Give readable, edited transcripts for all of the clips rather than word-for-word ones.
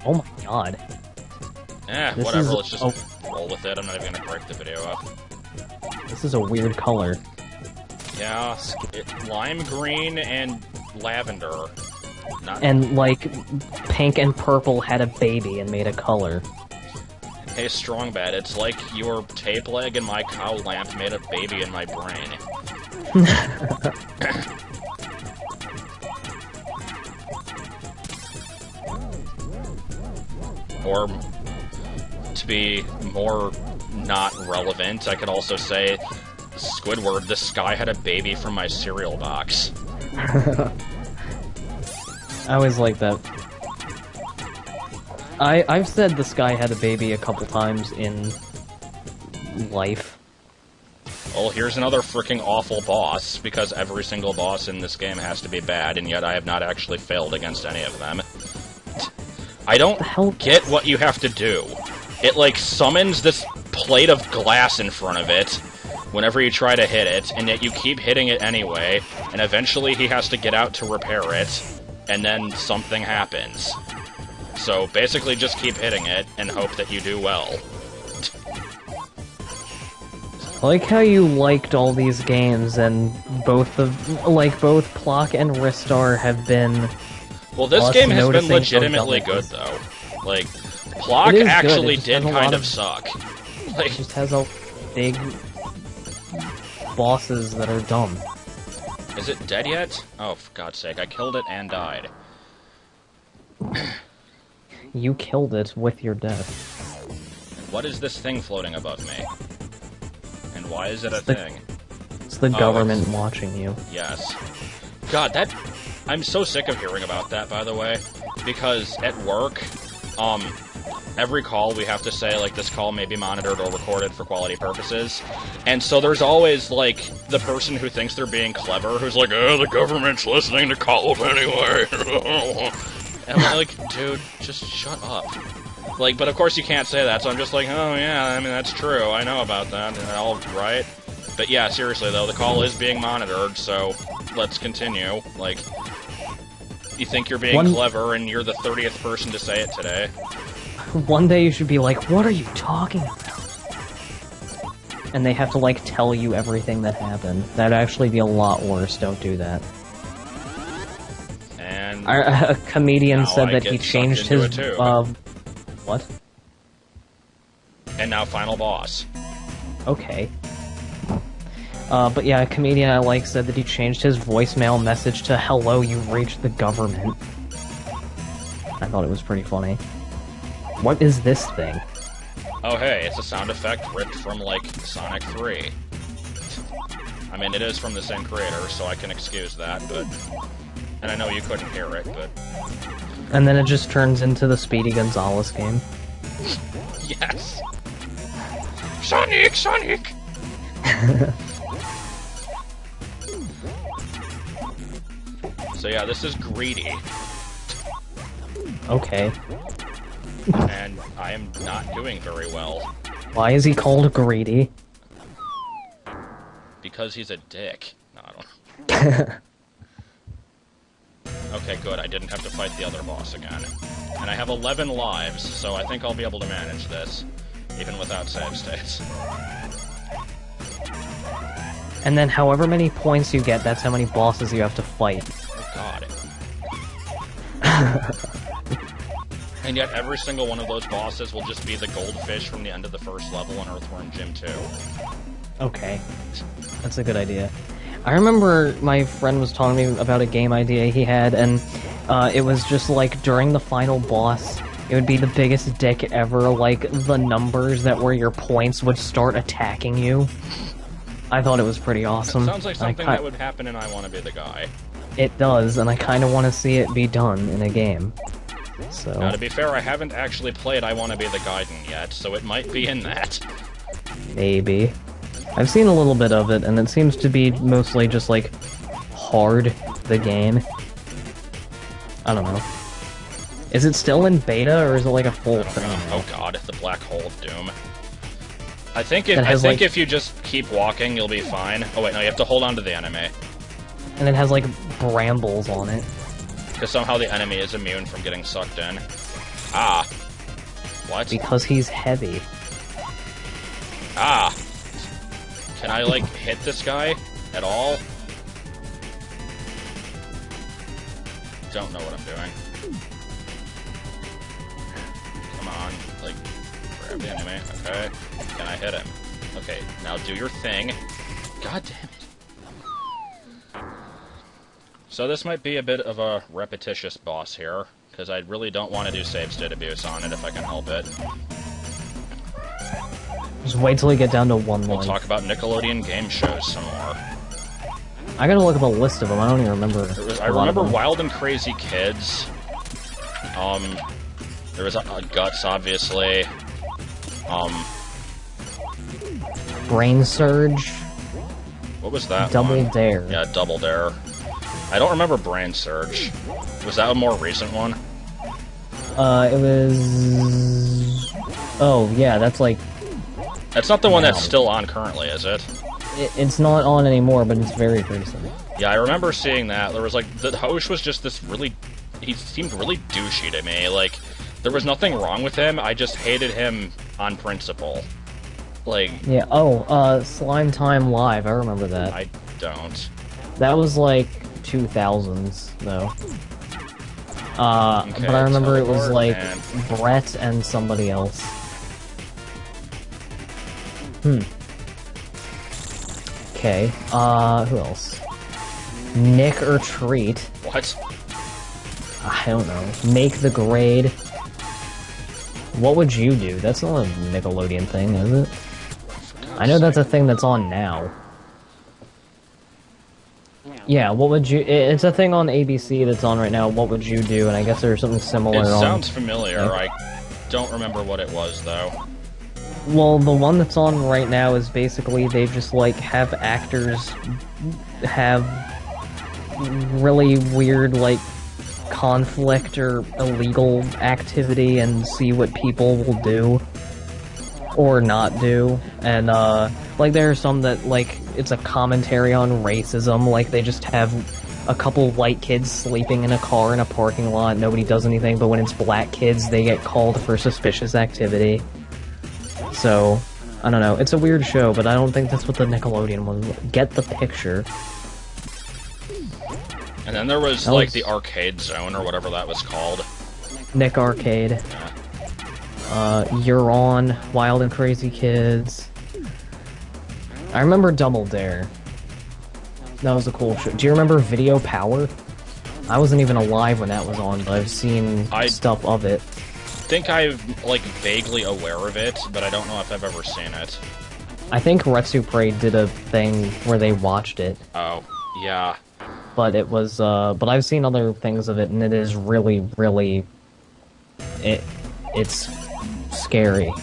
Oh my god. Whatever, let's just roll with it. I'm not even gonna break the video up. This is a weird color. Yeah, lime green and lavender. And, like, pink and purple had a baby and made a color. Hey, Strongbad, it's like your tape leg and my cow lamp made a baby in my brain. Or, to be more not relevant, I could also say, Squidward, the sky had a baby from my cereal box. I always like that. I've said the sky had a baby a couple times in life. Well, here's another freaking awful boss, because every single boss in this game has to be bad, and yet I have not actually failed against any of them. I don't get what you have to do. It, like, summons this plate of glass in front of it whenever you try to hit it, and yet you keep hitting it anyway, and eventually he has to get out to repair it, and then something happens. So basically just keep hitting it and hope that you do well. I like how you liked all these games, and both Plock and Ristar have been... Well, this game has been legitimately good, though. Like, Plock actually did kind of suck. Like, it just has all big bosses that are dumb. Is it dead yet? Oh, for God's sake, I killed it and died. You killed it with your death. What is this thing floating above me? And why is it a thing? It's the government watching you. Yes. God, I'm so sick of hearing about that, by the way, because at work, every call we have to say, like, this call may be monitored or recorded for quality purposes, and so there's always, like, the person who thinks they're being clever, who's like, oh, the government's listening to calls anyway. And I'm like, dude, just shut up. Like, but of course you can't say that, so I'm just like, oh yeah, I mean, that's true, I know about that, and all right. But yeah, seriously though, the call is being monitored, so let's continue. Like, you think you're being clever, and you're the 30th person to say it today. One day you should be like, what are you talking about? And they have to, like, tell you everything that happened. That'd actually be a lot worse, don't do that. And... A comedian said that he changed his, what? And now final boss. Okay. But yeah, a comedian I like said that he changed his voicemail message to, hello, you've reached the government. I thought it was pretty funny. What is this thing? Oh hey, it's a sound effect ripped from, like, Sonic 3. I mean, it is from the same creator, so I can excuse that, but... And I know you couldn't hear it, but... And then it just turns into the Speedy Gonzales game. Yes! Sonic! Sonic! So yeah, this is Greedy. Okay. And I am not doing very well. Why is he called Greedy? Because he's a dick. No, I don't know. Okay, good. I didn't have to fight the other boss again. And I have 11 lives, so I think I'll be able to manage this, even without save states. And then however many points you get, that's how many bosses you have to fight. Oh god. And yet every single one of those bosses will just be the goldfish from the end of the first level in Earthworm Jim 2. Okay. That's a good idea. I remember my friend was telling me about a game idea he had, and it was just like during the final boss, it would be the biggest dick ever, like the numbers that were your points would start attacking you. I thought it was pretty awesome. It sounds like something that would happen in I Wanna Be the Guy. It does, and I kind of want to see it be done in a game. So. Now, to be fair, I haven't actually played I Wanna Be the Gaiden yet, so it might be in that. Maybe. I've seen a little bit of it, and it seems to be mostly just, like, hard, the game. I don't know. Is it still in beta, or is it like a full thing? Oh god, the black hole of doom. I think if you just keep walking, you'll be fine. Oh wait, no, you have to hold on to the enemy. And it has, like, brambles on it. Because somehow the enemy is immune from getting sucked in. Ah. What? Because he's heavy. Ah. Can I, like, hit this guy at all? Don't know what I'm doing. Come on. Like, grab the enemy. Okay. Can I hit him? Okay, now do your thing. God damn it. So this might be a bit of a repetitious boss here, because I really don't want to do save state abuse on it if I can help it. Just wait till we get down to one We'll life. talk about Nickelodeon game shows some more. I gotta look up a list of them. I don't even remember. I remember Wild and Crazy Kids. There was Guts, obviously. Brain Surge. What was that Double one? Dare. Yeah, Double Dare. I don't remember Brain Surge. Was that a more recent one? It was... Oh, yeah, that's like... That's not the one that's still on currently, is it? It's not on anymore, but it's very recent. Yeah, I remember seeing that. There was, like, the host was just this really... He seemed really douchey to me. Like, there was nothing wrong with him, I just hated him on principle. Like... Yeah, Slime Time Live, I remember that. I don't. That was, like, 2000s, though. Okay, but I remember it was, like, and... Brett and somebody else. Okay, who else? Nick or Treat. What? I don't know. Make the Grade. What would you do? That's not a Nickelodeon thing, is it? I know that's a thing that's on now. Yeah, what would you... It's a thing on ABC that's on right now. What would you do? And I guess there's something similar It on... sounds familiar. I don't remember what it was, though. Well, the one that's on right now is basically they just, like, have actors have really weird, like, conflict or illegal activity and see what people will do or not do. And, like, there are some that, like, it's a commentary on racism. Like, they just have a couple white kids sleeping in a car in a parking lot. Nobody does anything, but when it's black kids, they get called for suspicious activity. So, I don't know. It's a weird show, but I don't think that's what the Nickelodeon was. Get the picture. And then there was, like, the Arcade Zone, or whatever that was called. Nick Arcade. Yeah. You're On, Wild and Crazy Kids. I remember Double Dare. That was a cool show. Do you remember Video Power? I wasn't even alive when that was on, but I've seen stuff of it. I think I'm, like, vaguely aware of it, but I don't know if I've ever seen it. I think Retsupray did a thing where they watched it. Oh, yeah. But it was, but I've seen other things of it, and it is really, really... It's scary.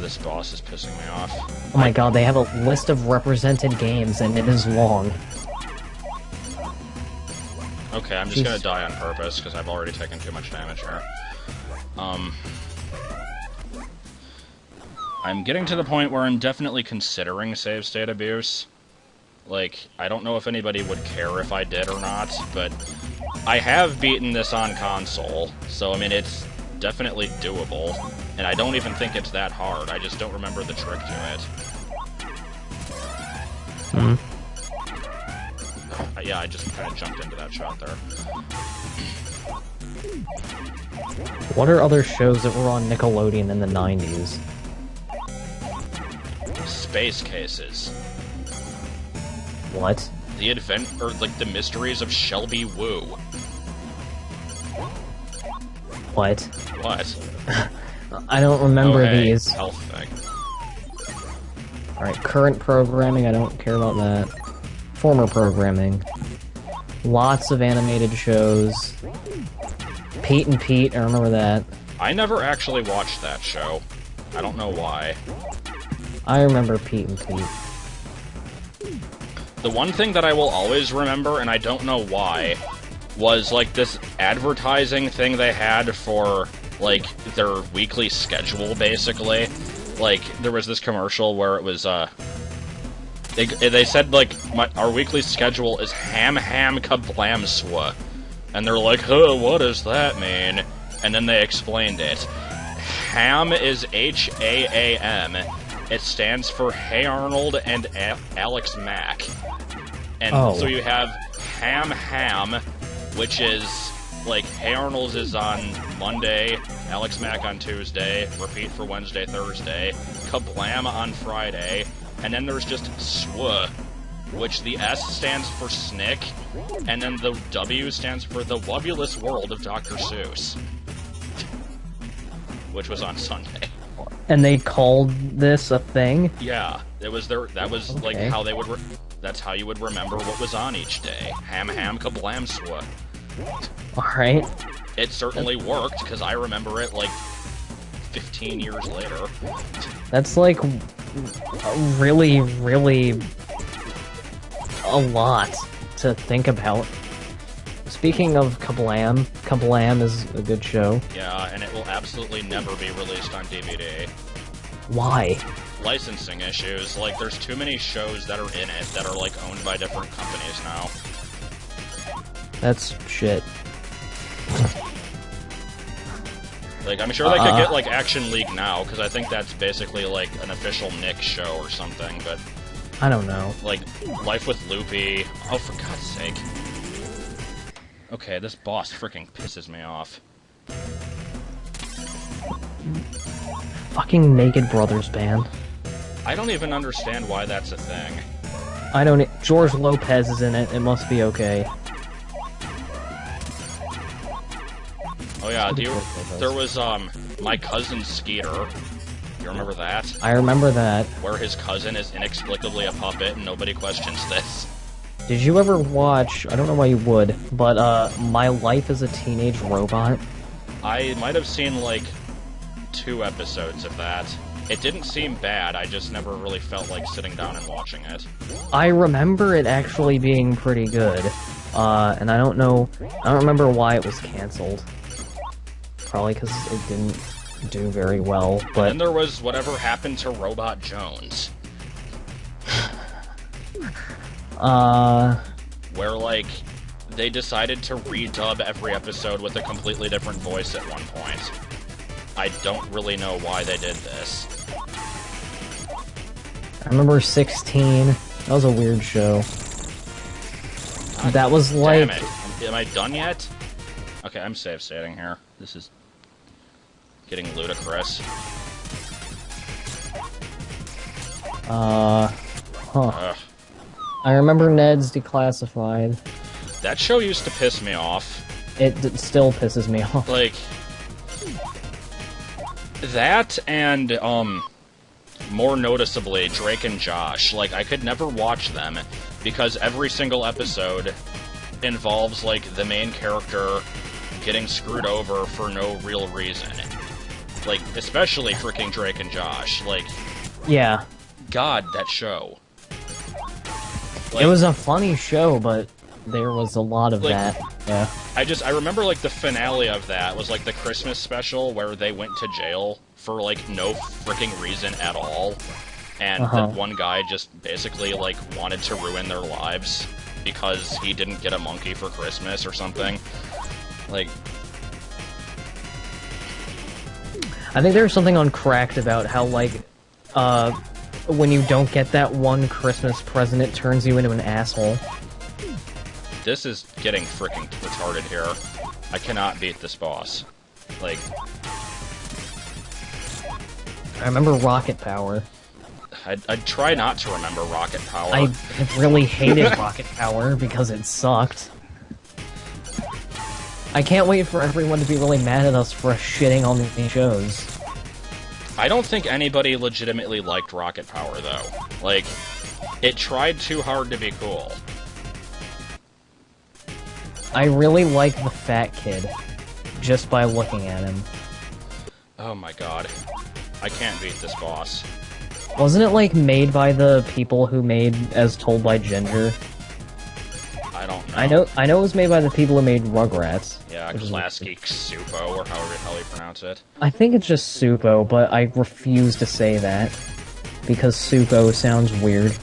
This boss is pissing me off. Oh my god, they have a list of represented games, and it is long. Okay, I'm just gonna die on purpose, because I've already taken too much damage here. I'm getting to the point where I'm definitely considering save state abuse. Like, I don't know if anybody would care if I did or not, but I have beaten this on console, so I mean, it's definitely doable, and I don't even think it's that hard, I just don't remember the trick to it. Yeah, I just kind of jumped into that shot there. What are other shows that were on Nickelodeon in the 90s? Space Cases. What? The Mysteries of Shelby Woo. What? What? I don't remember these. Health thing. Alright, current programming, I don't care about that. Former programming. Lots of animated shows. Pete and Pete, I remember that. I never actually watched that show. I don't know why. I remember Pete and Pete. The one thing that I will always remember, and I don't know why, was, like, this advertising thing they had for, like, their weekly schedule, basically. Like, there was this commercial where it was, they said, like, our weekly schedule is ham ham kablam swa. And they're like, huh, what does that mean? And then they explained it. HAM is H-A-A-M. It stands for Hey Arnold and Alex Mack. And so you have Ham, which is, like, Hey Arnold's is on Monday, Alex Mack on Tuesday, repeat for Wednesday, Thursday, Kablam on Friday, and then there's just SW, which the S stands for Snick, and then the W stands for The Wobulous World of Dr. Seuss, which was on Sunday. And they called this a thing? Yeah, it was their. That was Okay. like how they would. That's how you would remember what was on each day. Ham, kablam, swa. Alright. It certainly worked because I remember it like 15 years later. That's like really, really a lot to think about. Speaking of Kablam, Kablam is a good show. Yeah, and it will absolutely never be released on DVD. Why? Licensing issues. Like, there's too many shows that are in it that are, like, owned by different companies now. That's shit. Like, I'm sure they could get, like, Action League now, because I think that's basically, like, an official Nick show or something, but... I don't know. Like, Life with Loopy... Oh, for God's sake. Okay, this boss freaking pisses me off. Fucking Naked Brothers band. I don't even understand why that's a thing. I don't... George Lopez is in it. It must be okay. Oh yeah, there was, My Cousin Skeeter. You remember that? I remember that. Where his cousin is inexplicably a puppet and nobody questions this. Did you ever watch... I don't know why you would, but, My Life as a Teenage Robot? I might have seen, like, 2 episodes of that. It didn't seem bad, I just never really felt like sitting down and watching it. I remember it actually being pretty good. And I don't remember why it was cancelled. Probably because it didn't do very well, but... And then there was Whatever Happened to Robot Jones. Where, like, they decided to redub every episode with a completely different voice at one point. I don't really know why they did this. I remember 16. That was a weird show. That was like... Damn it. Am I done yet? Okay, I'm save stating here. This is getting ludicrous. Huh. Ugh. I remember Ned's Declassified. That show used to piss me off. It still pisses me off. Like... That and, more noticeably, Drake and Josh. Like, I could never watch them, because every single episode involves, like, the main character getting screwed over for no real reason. Like, especially freaking Drake and Josh. Like, Yeah. God, that show. Like, It was a funny show, but there was a lot of Like- that. Yeah. I remember, like, the finale of that was, like, the Christmas special where they went to jail for, like, no freaking reason at all. And that one guy just basically, like, wanted to ruin their lives because he didn't get a monkey for Christmas or something. Like... I think there was something on Cracked about how, like, when you don't get that one Christmas present, it turns you into an asshole. This is getting freaking retarded here. I cannot beat this boss. Like... I remember Rocket Power. I'd try not to remember Rocket Power. I really hated Rocket Power because it sucked. I can't wait for everyone to be really mad at us for shitting on these shows. I don't think anybody legitimately liked Rocket Power, though. Like, it tried too hard to be cool. I really like the fat kid, just by looking at him. Oh my god. I can't beat this boss. Wasn't it, like, made by the people who made As Told by Ginger? I don't know. I know it was made by the people who made Rugrats. Yeah, Klasky Supo, or however the hell you pronounce it. I think it's just Supo, but I refuse to say that. Because Supo sounds weird.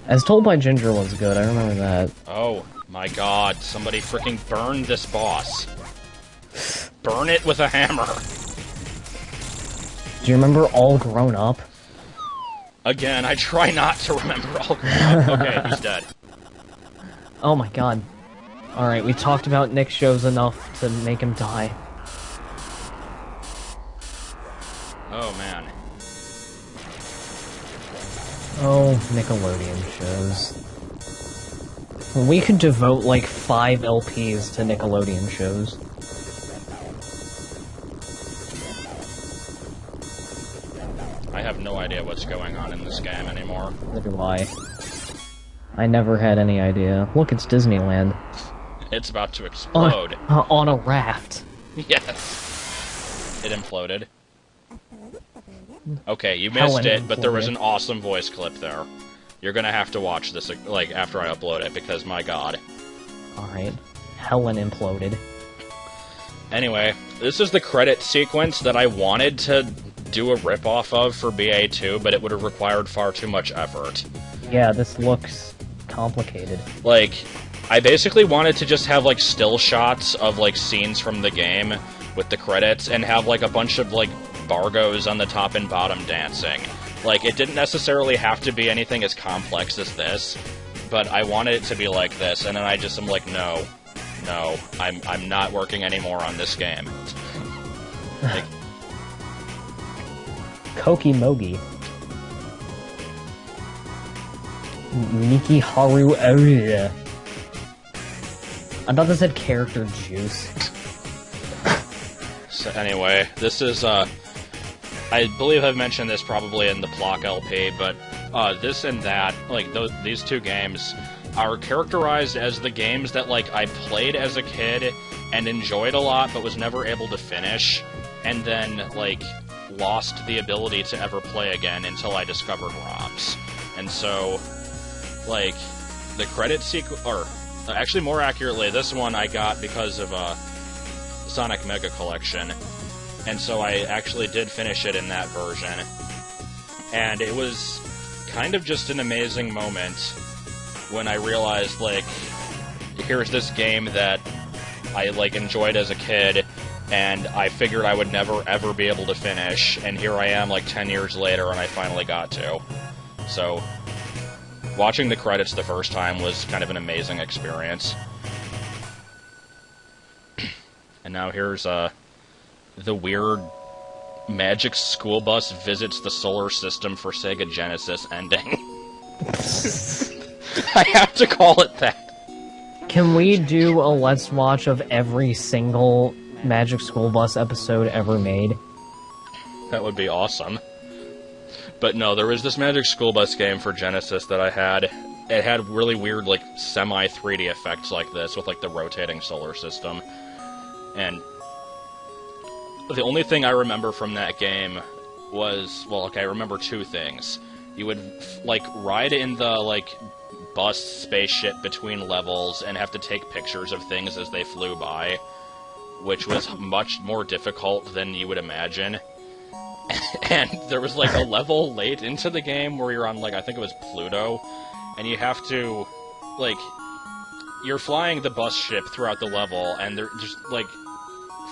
As Told by Ginger was good, I remember that. Oh, My god, somebody freaking burn this boss. Burn it with a hammer. Do you remember All Grown Up? Again, I try not to remember All Grown Up. Okay, he's dead. Oh my god. Alright, we talked about Nick shows enough to make him die. Oh, man. Oh, Nickelodeon shows. We could devote like 5 LPs to Nickelodeon shows. I have no idea what's going on in this game anymore. Neither do I. I never had any idea. Look, it's Disneyland. It's about to explode. On a raft. Yes. It imploded. Okay, you missed it, but there was an awesome voice clip there. You're gonna have to watch this, like, after I upload it, because, my god. Alright. Helen imploded. Anyway, this is the credit sequence that I wanted to do a rip-off of for BA2, but it would have required far too much effort. Yeah, this looks complicated. Like, I basically wanted to just have, like, still shots of, like, scenes from the game with the credits, and have, like, a bunch of, like, Bargos on the top and bottom dancing. Like, it didn't necessarily have to be anything as complex as this, but I wanted it to be like this, and then I just am like, no, I'm not working anymore on this game. Like, Koki Mogi. Miki Haru Area. I thought this had character juice. So anyway, this is, I believe I've mentioned this probably in the Plock LP, but this and that, like, these two games are characterized as the games that, like, I played as a kid and enjoyed a lot, but was never able to finish, and then, like, lost the ability to ever play again until I discovered ROMs. And so, like, the credit sequence, or actually more accurately, this one I got because of Sonic Mega Collection. And so I actually did finish it in that version. And it was kind of just an amazing moment when I realized, like, here's this game that I, like, enjoyed as a kid, and I figured I would never, ever be able to finish, and here I am, like, 10 years later, and I finally got to. So, watching the credits the first time was kind of an amazing experience. And now here's, the weird Magic School Bus visits the solar system for Sega Genesis ending. I have to call it that. Can we do a Let's Watch of every single Magic School Bus episode ever made? That would be awesome. But no, there was this Magic School Bus game for Genesis that I had. It had really weird, like, semi-3D effects like this, with, like, the rotating solar system. And the only thing I remember from that game was, well, okay, I remember two things. You would, like, ride in the, like, bus spaceship between levels and have to take pictures of things as they flew by, which was much more difficult than you would imagine. And there was, like, a level late into the game where you're on, like, I think it was Pluto, and you have to, like, you're flying the bus ship throughout the level, and they're just, like,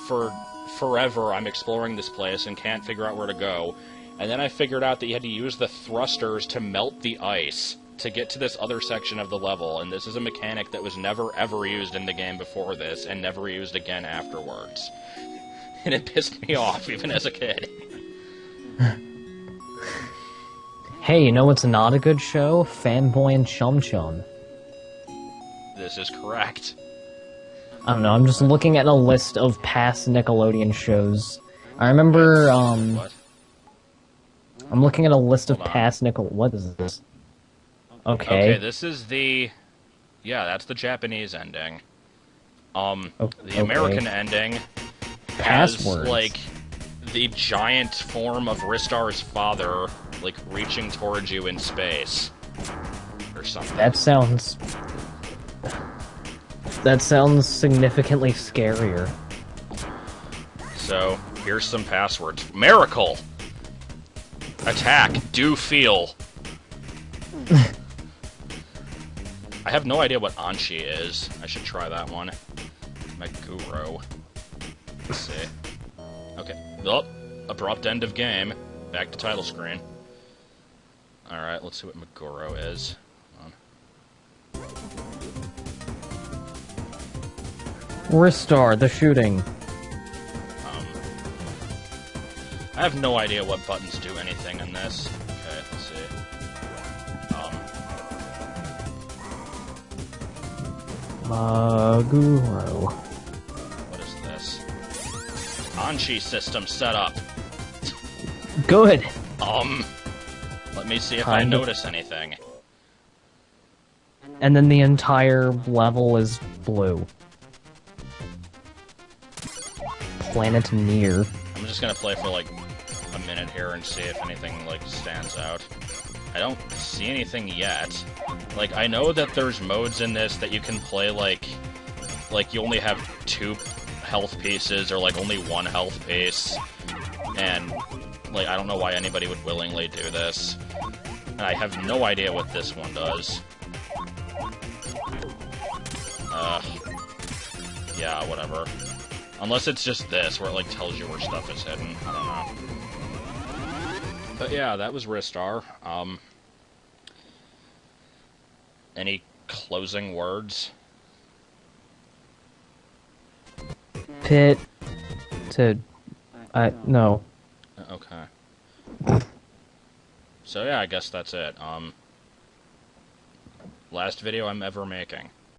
for forever I'm exploring this place and can't figure out where to go. And then I figured out that you had to use the thrusters to melt the ice to get to this other section of the level, and this is a mechanic that was never ever used in the game before this, and never used again afterwards. And it pissed me off, even as a kid. Hey, you know what's not a good show? Fanboy and Chum Chum. This is correct. I don't know, I'm just looking at a list of past Nickelodeon shows. I remember, What? I'm looking at a list of Hold on. past what is this? Okay, this is the... Yeah, that's the Japanese ending. The American ending has, Passwords. like, the giant form of Ristar's father, like, reaching towards you in space. Or something. That sounds significantly scarier. So, here's some passwords. Miracle! Attack. Do feel. I have no idea what Anshi is. I should try that one. Meguro. Let's see. Okay. Oh, abrupt end of game. Back to title screen. Alright, let's see what Meguro is. Hold on. Ristar, the shooting. I have no idea what buttons do anything in this. Okay, let's see. Maguro. What is this? Anshi system setup. Good. Let me see if I notice anything. And then the entire level is blue. Planet near. I'm just gonna play for like a minute here and see if anything like stands out. I don't see anything yet. Like, I know that there's modes in this that you can play like you only have 2 health pieces or like only 1 health piece, and like I don't know why anybody would willingly do this. And I have no idea what this one does. Yeah, whatever. Unless it's just this, where it like tells you where stuff is hidden. I don't know. But yeah, that was Ristar. Any closing words? Pit to no. Okay. So yeah, I guess that's it. Last video I'm ever making.